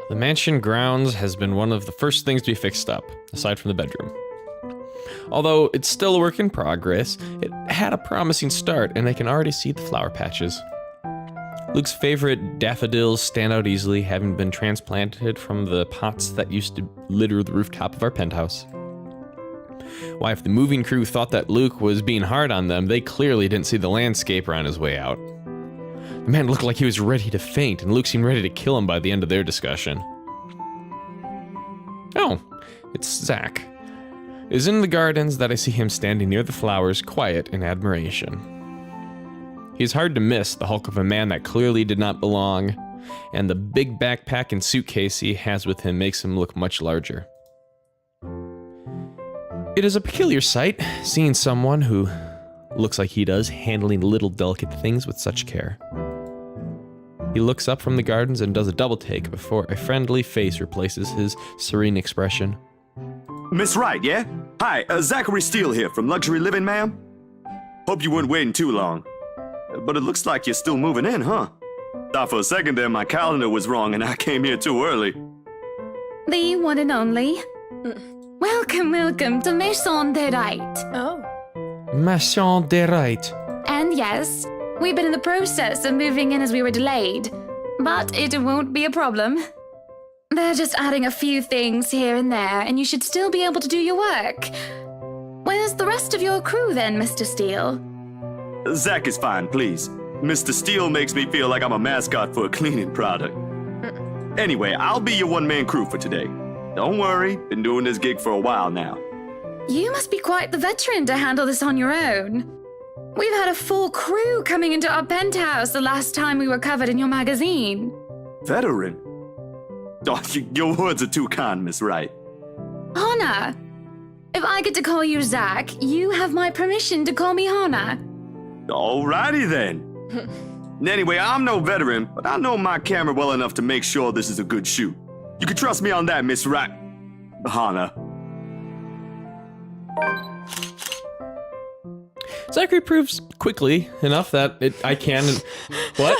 The mansion grounds has been one of the first things to be fixed up, aside from the bedroom. Although it's still a work in progress, it had a promising start, and I can already see the flower patches. Luke's favorite daffodils stand out easily, having been transplanted from the pots that used to litter the rooftop of our penthouse. Why, if the moving crew thought that Luke was being hard on them, they clearly didn't see the landscaper on his way out. The man looked like he was ready to faint, and Luke seemed ready to kill him by the end of their discussion. Oh, it's Zach. It is in the gardens that I see him standing near the flowers, quiet in admiration. He's hard to miss, the hulk of a man that clearly did not belong, and the big backpack and suitcase he has with him makes him look much larger. It is a peculiar sight, seeing someone who looks like he does, handling little delicate things with such care. He looks up from the gardens and does a double take before a friendly face replaces his serene expression. Miss Wright, yeah? Hi, Zachary Steele here from Luxury Living, ma'am. Hope you weren't waiting too long. But it looks like you're still moving in, huh? Thought for a second there my calendar was wrong and I came here too early. The one and only. Welcome, welcome to Maison de Right. Oh. Maison de Right. And yes, we've been in the process of moving in as we were delayed, but it won't be a problem. They're just adding a few things here and there, and you should still be able to do your work. Where's the rest of your crew then, Mr. Steele? Zach is fine, please. Mr. Steele makes me feel like I'm a mascot for a cleaning product. Anyway, I'll be your one-man crew for today. Don't worry, been doing this gig for a while now. You must be quite the veteran to handle this on your own. We've had a full crew coming into our penthouse the last time we were covered in your magazine. Veteran? Oh, your words are too kind, Miss Wright. Hannah! If I get to call you Zach, you have my permission to call me Hannah. Alrighty then. Anyway, I'm no veteran, but I know my camera well enough to make sure this is a good shoot. You can trust me on that, Miss Wright. Hannah. Zachary proves quickly enough that I can... What?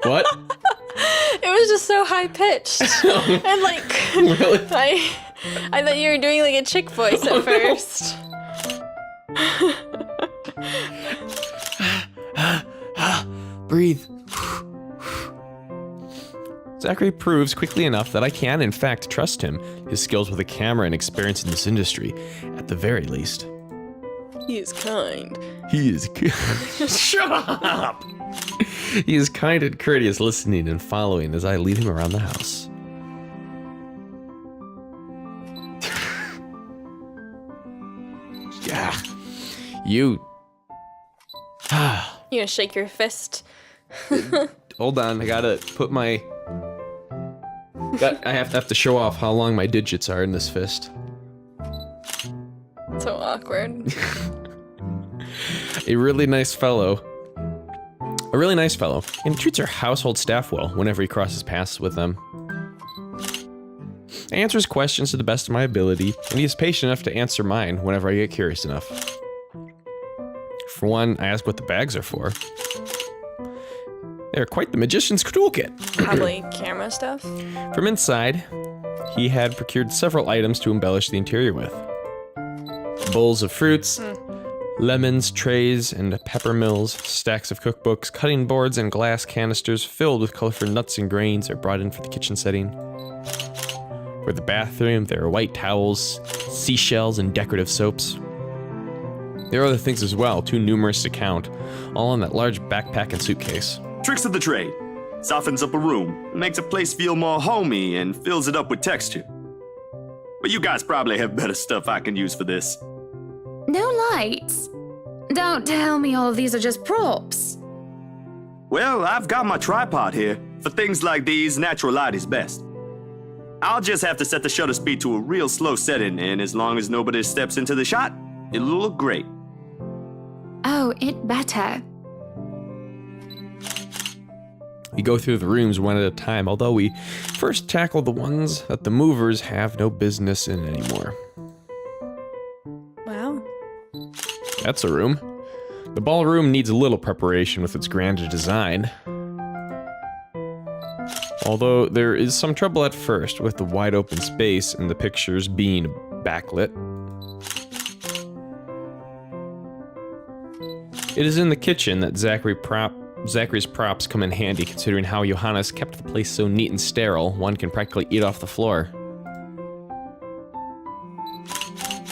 What? It was just so high pitched. And like Really? I thought you were doing like a chick voice at first. Breathe. Zachary proves quickly enough that I can, in fact, trust him, his skills with a camera and experience in this industry, at the very least. He is kind. He is... Shut up! He is kind and courteous, listening and following as I lead him around the house. Yeah. You... You gonna shake your fist? Hold on, I gotta put my... I have to show off how long my digits are in this fist. So awkward. A really nice fellow and treats our household staff well whenever he crosses paths with them. I answer his questions to the best of my ability, and he is patient enough to answer mine whenever I get curious enough. For one, I ask what the bags are for. They're quite the magician's toolkit. Probably camera stuff. From inside, he had procured several items to embellish the interior with. Bowls of fruits, lemons, trays, and pepper mills, stacks of cookbooks, cutting boards, and glass canisters filled with colorful nuts and grains are brought in for the kitchen setting. For the bathroom, there are white towels, seashells, and decorative soaps. There are other things as well, too numerous to count, all in that large backpack and suitcase. Tricks of the trade. Softens up a room, makes a place feel more homey, and fills it up with texture. But you guys probably have better stuff I can use for this. No lights. Don't tell me all of these are just props. Well, I've got my tripod here. For things like these, natural light is best. I'll just have to set the shutter speed to a real slow setting, and as long as nobody steps into the shot, it'll look great. Oh, it better. We go through the rooms one at a time, although we first tackle the ones that the movers have no business in anymore. Wow. That's a room. The ballroom needs a little preparation with its grand design. Although there is some trouble at first with the wide open space and the pictures being backlit. It is in the kitchen that Zachary's props come in handy, considering how Johannes kept the place so neat and sterile, one can practically eat off the floor.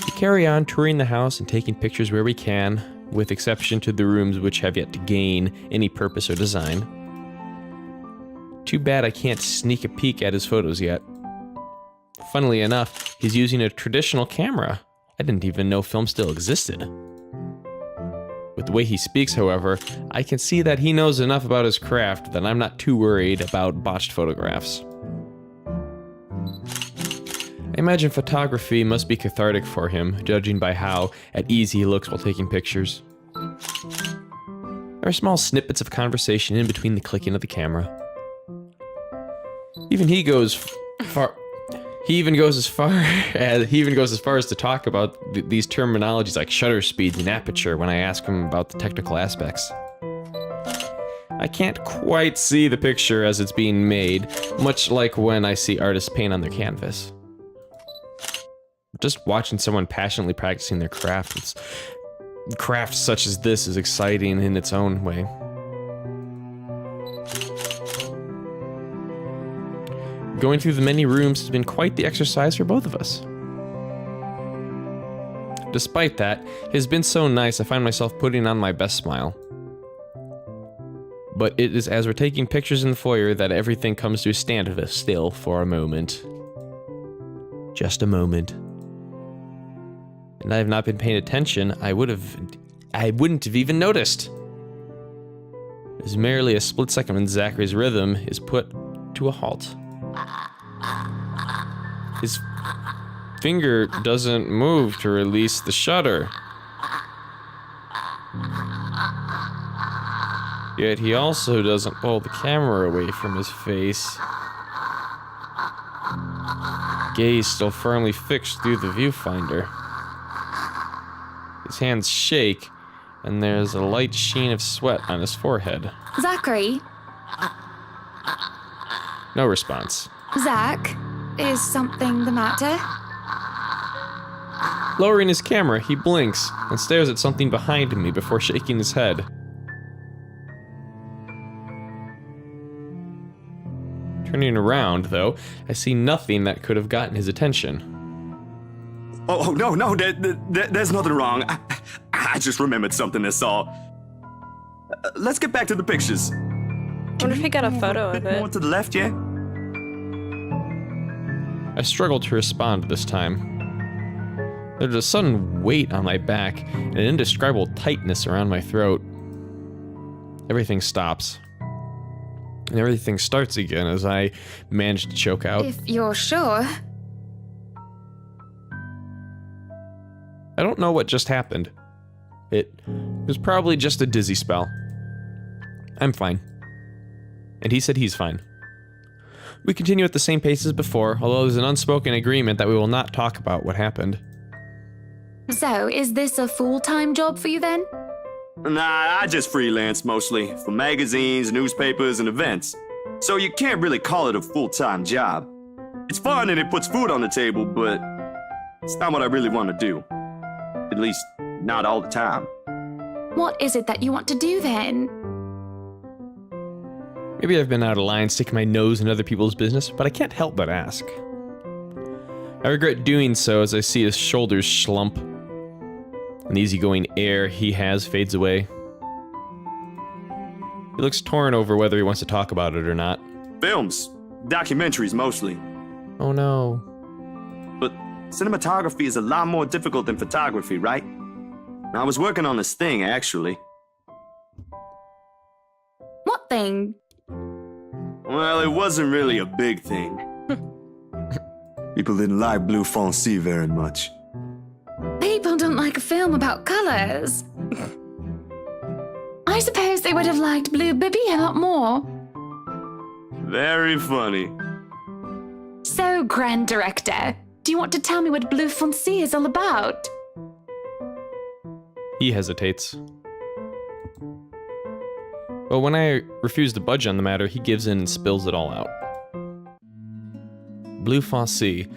We carry on touring the house and taking pictures where we can, with exception to the rooms which have yet to gain any purpose or design. Too bad I can't sneak a peek at his photos yet. Funnily enough, he's using a traditional camera. I didn't even know film still existed. With the way he speaks, however, I can see that he knows enough about his craft that I'm not too worried about botched photographs. I imagine photography must be cathartic for him, judging by how at ease he looks while taking pictures. There are small snippets of conversation in between the clicking of the camera. He even goes as far as to talk about these terminologies like shutter speeds and aperture when I ask him about the technical aspects. I can't quite see the picture as it's being made, much like when I see artists paint on their canvas. Just watching someone passionately practicing their craft such as this is exciting in its own way. Going through the many rooms has been quite the exercise for both of us. Despite that, it has been so nice I find myself putting on my best smile. But it is as we're taking pictures in the foyer that everything comes to a standstill for a moment. Just a moment. And I have not been paying attention, I wouldn't have even noticed. It is merely a split second when Zachary's rhythm is put to a halt. His finger doesn't move to release the shutter. Yet he also doesn't pull the camera away from his face. Gaze still firmly fixed through the viewfinder. His hands shake, and there's a light sheen of sweat on his forehead. Zachary? No response. Zach? Is something the matter? Lowering his camera, he blinks and stares at something behind me before shaking his head. Turning around, though, I see nothing that could have gotten his attention. Oh, no, there's nothing wrong. I just remembered something, that's all. Let's get back to the pictures. I wonder if he got a photo of More it. to the left, yeah? I struggled to respond this time. There's a sudden weight on my back and an indescribable tightness around my throat. Everything stops. And everything starts again as I manage to choke out. If you're sure. I don't know what just happened. It was probably just a dizzy spell. I'm fine. And he said he's fine. We continue at the same pace as before, although there's an unspoken agreement that we will not talk about what happened. So, is this a full-time job for you then? Nah, I just freelance mostly, for magazines, newspapers, and events. So you can't really call it a full-time job. It's fun and it puts food on the table, but it's not what I really want to do. At least, not all the time. What is it that you want to do then? Maybe I've been out of line sticking my nose in other people's business, but I can't help but ask. I regret doing so as I see his shoulders slump, and the easygoing air he has fades away. He looks torn over whether he wants to talk about it or not. Films, documentaries mostly. Oh no. But cinematography is a lot more difficult than photography, right? I was working on this thing, actually. What thing? Well, it wasn't really a big thing. People didn't like Blue Fonzie very much. People don't like a film about colors. I suppose they would have liked Blue Bibby a lot more. Very funny. So, Grand Director, do you want to tell me what Blue Fonzie is all about? He hesitates. But when I refuse to budge on the matter, he gives in and spills it all out. bleu foncé.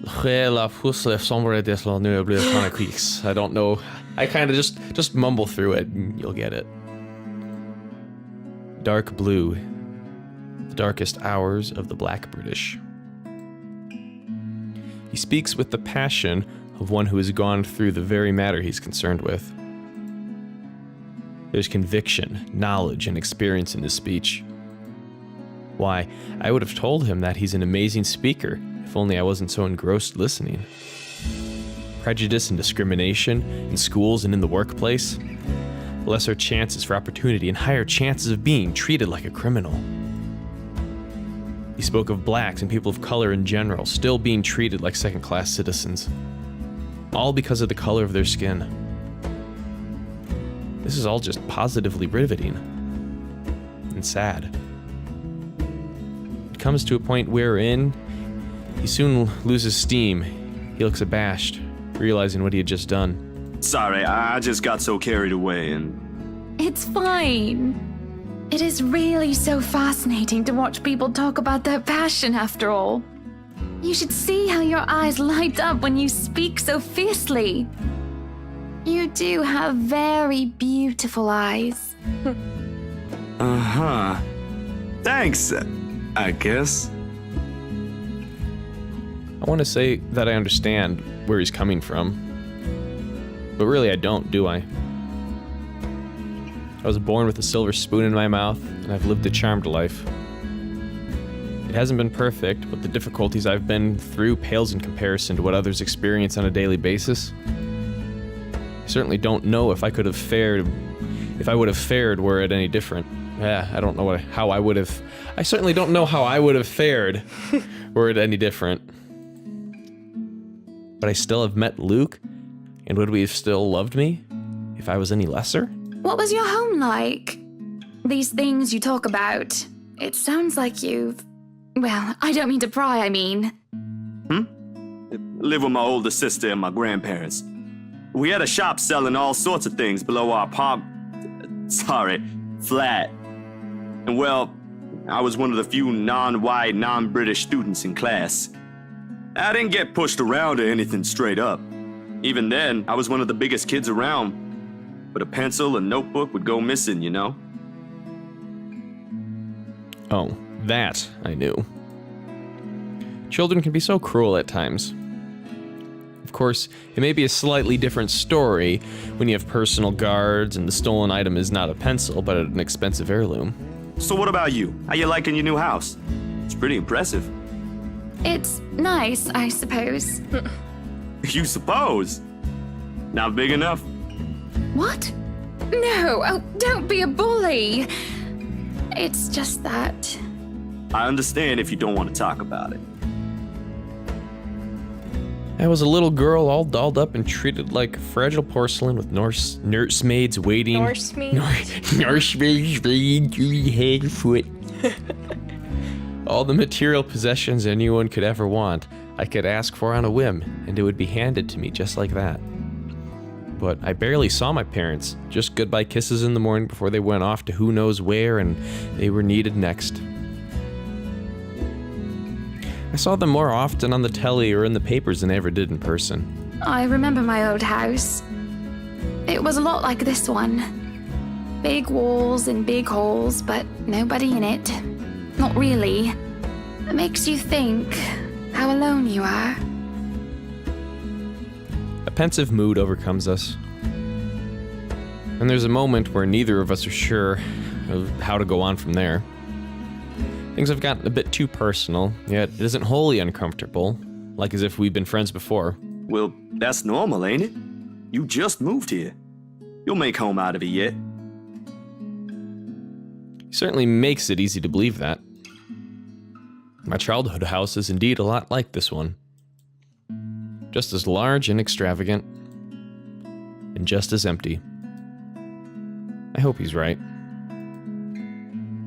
La pousse sombre des la nuit bleu coniquix. I don't know. I kind of just mumble through it and you'll get it. Dark blue. The darkest hours of the Black British. He speaks with the passion of one who has gone through the very matter he's concerned with. There's conviction, knowledge, and experience in his speech. Why, I would have told him that he's an amazing speaker, if only I wasn't so engrossed listening. Prejudice and discrimination in schools and in the workplace. Lesser chances for opportunity and higher chances of being treated like a criminal. He spoke of blacks and people of color in general still being treated like second-class citizens. All because of the color of their skin. This is all just positively riveting. And sad. It comes to a point wherein he soon loses steam. He looks abashed, realizing what he had just done. Sorry, I just got so carried away and... It's fine. It is really so fascinating to watch people talk about their passion after all. You should see how your eyes light up when you speak so fiercely. You do have very beautiful eyes. Uh-huh. Thanks, I guess. I want to say that I understand where he's coming from. But really I don't, do I? I was born with a silver spoon in my mouth, and I've lived a charmed life. It hasn't been perfect, but the difficulties I've been through pales in comparison to what others experience on a daily basis. I certainly don't know if I would have fared were it any different. I don't know how I would have... I certainly don't know how I would have fared were it any different. But I still have met Luke, and would we have still loved me if I was any lesser? What was your home like? These things you talk about, it sounds like you've... Well, I don't mean to pry, I mean. Live with my older sister and my grandparents. We had a shop selling all sorts of things below our flat. And well, I was one of the few non-white, non-British students in class. I didn't get pushed around or anything straight up. Even then, I was one of the biggest kids around. But a pencil and notebook would go missing, you know? Oh, that I knew. Children can be so cruel at times. Of course, it may be a slightly different story when you have personal guards and the stolen item is not a pencil, but an expensive heirloom. So what about you? How you liking your new house? It's pretty impressive. It's nice, I suppose. You suppose? Not big enough? What? No, oh, don't be a bully. It's just that... I understand if you don't want to talk about it. I was a little girl all dolled up and treated like fragile porcelain with nursemaids waiting. Nursemaids waiting to the head foot. All the material possessions anyone could ever want, I could ask for on a whim, and it would be handed to me just like that. But I barely saw my parents, just goodbye kisses in the morning before they went off to who knows where and they were needed next. I saw them more often on the telly or in the papers than I ever did in person. I remember my old house. It was a lot like this one. Big walls and big halls, but nobody in it. Not really. It makes you think how alone you are. A pensive mood overcomes us. And there's a moment where neither of us are sure of how to go on from there. Things have gotten a bit too personal, yet it isn't wholly uncomfortable, like as if we've been friends before. Well, that's normal, ain't it? You just moved here. You'll make home out of it yet. He certainly makes it easy to believe that. My childhood house is indeed a lot like this one. Just as large and extravagant, and just as empty. I hope he's right.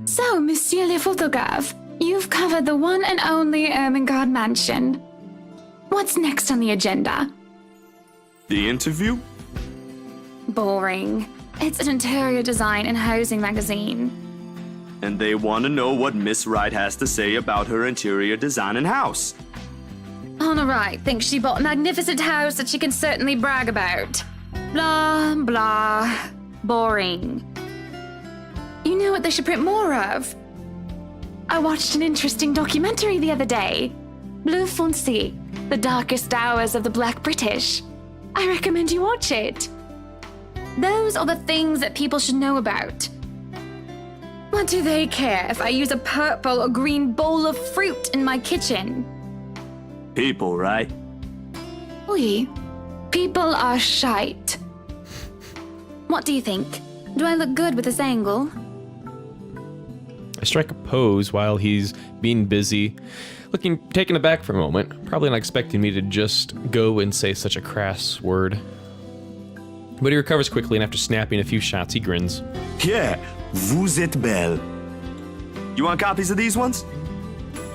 So, Monsieur le Photographe, you've covered the one and only Ermengarde Mansion. What's next on the agenda? The interview? Boring. It's an interior design and housing magazine. and they want to know what Miss Wright has to say about her interior design and house. Honor Wright thinks she bought a magnificent house that she can certainly brag about. Blah, blah. Boring. You know what they should print more of? I watched an interesting documentary the other day. Blue Foncé, The Darkest Hours of the Black British. I recommend you watch it. Those are the things that people should know about. What do they care if I use a purple or green bowl of fruit in my kitchen? People, right? Oui. People are shite. What do you think? Do I look good with this angle? I strike a pose while he's being busy, looking taken aback for a moment, probably not expecting me to just go and say such a crass word. But he recovers quickly, and after snapping a few shots, he grins. Yeah, vous êtes belle. You want copies of these ones?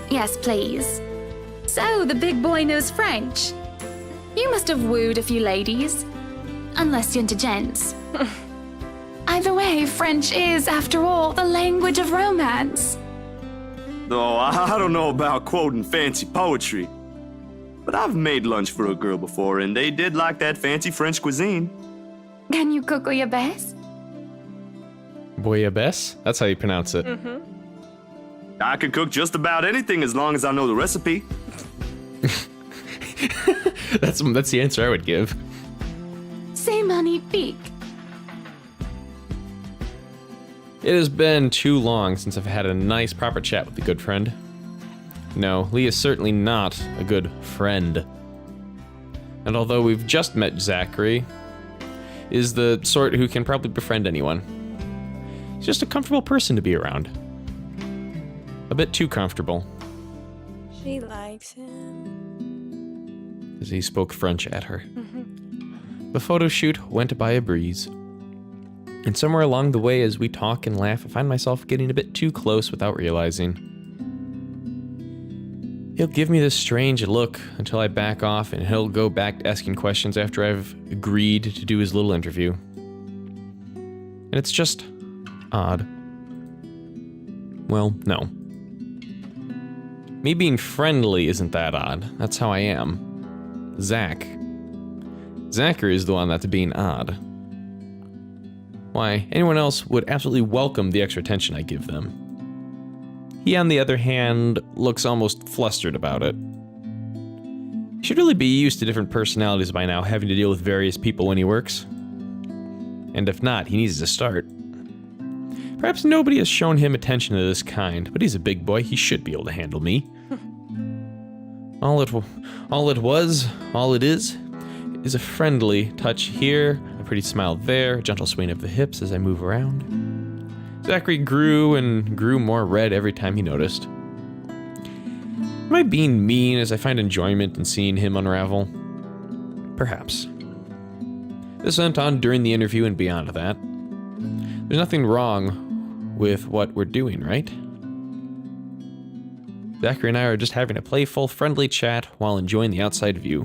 Yes, please. So, the big boy knows French. You must have wooed a few ladies. Unless you're into gents. Either way, French is, after all, the language of romance. Though I don't know about quoting fancy poetry. But I've made lunch for a girl before, and they did like that fancy French cuisine. Can you cook your best? Bouillabaisse? That's how you pronounce it. I can cook just about anything as long as I know the recipe. That's the answer I would give. C'est magnifique. It has been too long since I've had a nice, proper chat with a good friend. No, Lee is certainly not a good friend. And although we've just met Zachary, is the sort who can probably befriend anyone. He's just a comfortable person to be around. A bit too comfortable. She likes him. As he spoke French at her. The photo shoot went by a breeze. And somewhere along the way, as we talk and laugh, I find myself getting a bit too close without realizing. He'll give me this strange look until I back off, and he'll go back to asking questions after I've agreed to do his little interview. And it's just odd. Well, no. Me being friendly isn't that odd. That's how I am. Zachary is the one that's being odd. Why, anyone else would absolutely welcome the extra attention I give them. He, on the other hand, looks almost flustered about it. He should really be used to different personalities by now, having to deal with various people when he works. And if not, he needs to start. Perhaps nobody has shown him attention of this kind, but he's a big boy, he should be able to handle me. All it is a friendly touch here, a pretty smile there, a gentle swing of the hips as I move around. Zachary grew and grew more red every time he noticed. Am I being mean as I find enjoyment in seeing him unravel? Perhaps. This went on during the interview and beyond that. There's nothing wrong with what we're doing, right? Zachary and I are just having a playful, friendly chat while enjoying the outside view.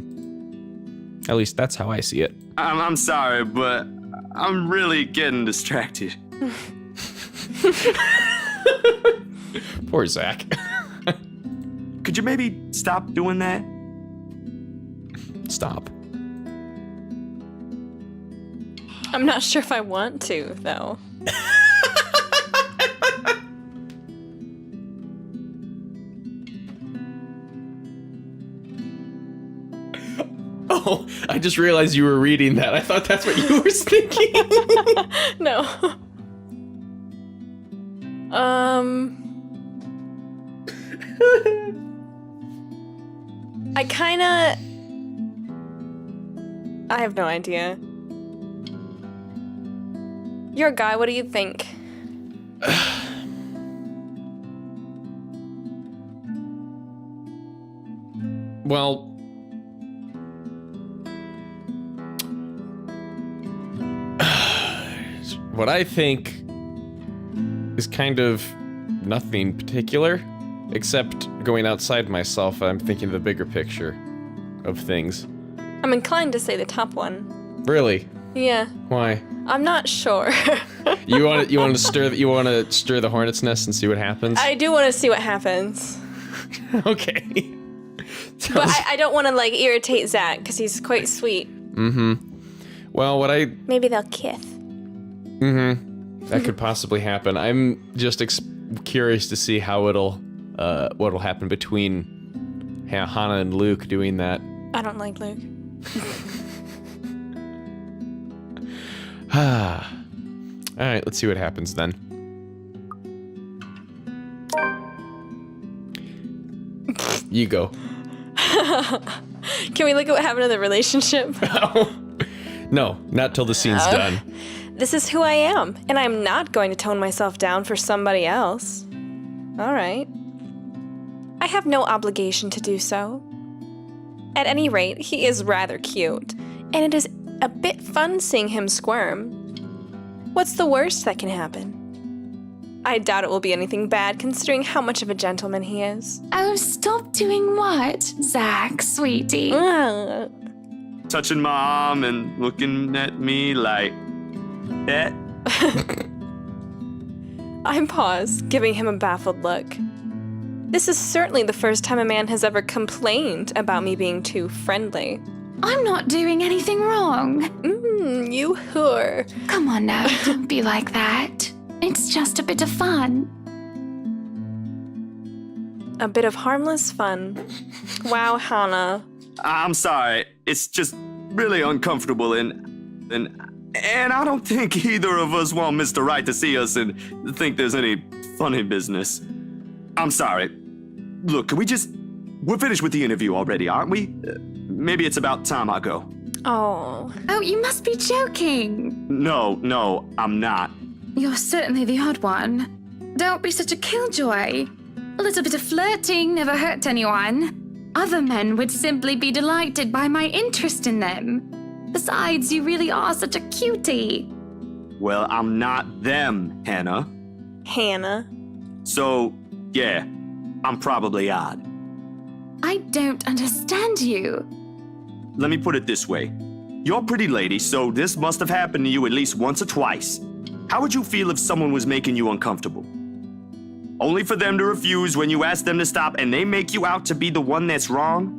At least that's how I see it. I'm sorry, but I'm really getting distracted. Poor Zach. Could you maybe stop doing that? Stop. I'm not sure if I want to, though. Oh, I just realized you were reading that. I thought that's what you were thinking. No. I have no idea. You're a guy, what do you think? Well, what I think is kind of nothing particular, except going outside myself. I'm thinking of the bigger picture of things. I'm inclined to say the top one. Really? Yeah. Why? I'm not sure. You want to stir the hornet's nest and see what happens? I do want to see what happens. Okay. But I don't want to, like, irritate Zach, because he's quite sweet. Well, Maybe they'll kiss. that could possibly happen. I'm just curious to see how what'll happen between Hana and Luke doing that. I don't like Luke. All right, let's see what happens then. You go. Can we look at what happened in the relationship? No, not till the scene's done. This is who I am, and I'm not going to tone myself down for somebody else. All right. I have no obligation to do so. At any rate, he is rather cute, and it is a bit fun seeing him squirm. What's the worst that can happen? I doubt it will be anything bad, considering how much of a gentleman he is. Oh, stop doing what, Zach, sweetie? Touching my arm and looking at me like that. I pause, giving him a baffled look. This is certainly the first time a man has ever complained about me being too friendly. I'm not doing anything wrong. You whore. Come on now, don't be like that. It's just a bit of fun. A bit of harmless fun. Wow, Hana. I'm sorry. It's just really uncomfortable and I don't think either of us want Mr. Right to see us and think there's any funny business. I'm sorry. Look, can we we're finished with the interview already, aren't we? Maybe it's about time I go. Oh. Oh, you must be joking. No, I'm not. You're certainly the odd one. Don't be such a killjoy. A little bit of flirting never hurt anyone. Other men would simply be delighted by my interest in them. Besides, you really are such a cutie. Well, I'm not them, Hannah. Hannah. So, yeah, I'm probably odd. I don't understand you. Let me put it this way. You're a pretty lady, so this must have happened to you at least once or twice. How would you feel if someone was making you uncomfortable? Only for them to refuse when you ask them to stop and they make you out to be the one that's wrong?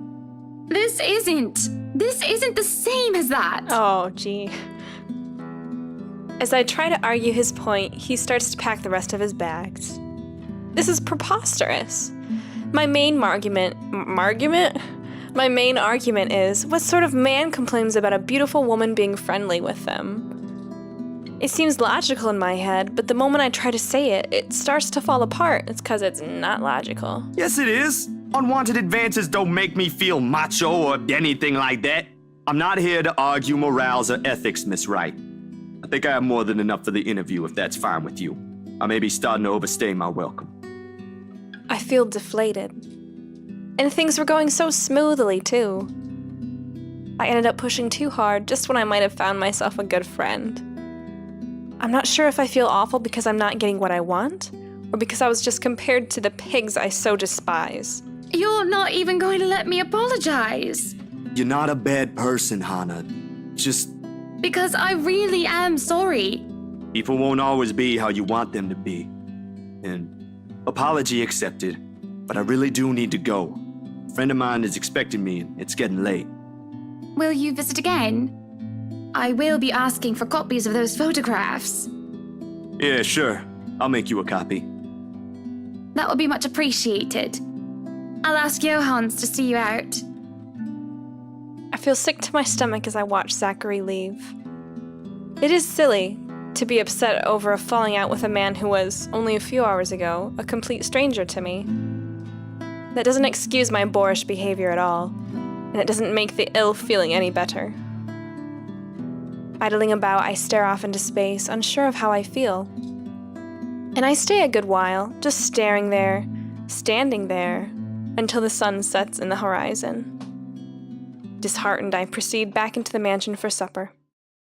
This isn't the same as that. Oh, gee. As I try to argue his point, he starts to pack the rest of his bags. This is preposterous. My main argument is, what sort of man complains about a beautiful woman being friendly with them? It seems logical in my head, but the moment I try to say it, it starts to fall apart. It's because it's not logical. Yes, it is. Unwanted advances don't make me feel macho or anything like that. I'm not here to argue morals or ethics, Miss Wright. I think I have more than enough for the interview, if that's fine with you. I may be starting to overstay my welcome. I feel deflated. And things were going so smoothly, too. I ended up pushing too hard just when I might have found myself a good friend. I'm not sure if I feel awful because I'm not getting what I want, or because I was just compared to the pigs I so despise. You're not even going to let me apologize. You're not a bad person, Hana. Just... Because I really am sorry. people won't always be how you want them to be. And apology accepted, but I really do need to go. A friend of mine is expecting me and it's getting late. Will you visit again? I will be asking for copies of those photographs. Yeah, sure. I'll make you a copy. That will be much appreciated. I'll ask Johans to see you out. I feel sick to my stomach as I watch Zachary leave. It is silly to be upset over a falling out with a man who was, only a few hours ago, a complete stranger to me. That doesn't excuse my boorish behavior at all, and it doesn't make the ill feeling any better. Idling about, I stare off into space, unsure of how I feel. And I stay a good while, just staring there, standing there, until the sun sets in the horizon. Disheartened, I proceed back into the mansion for supper.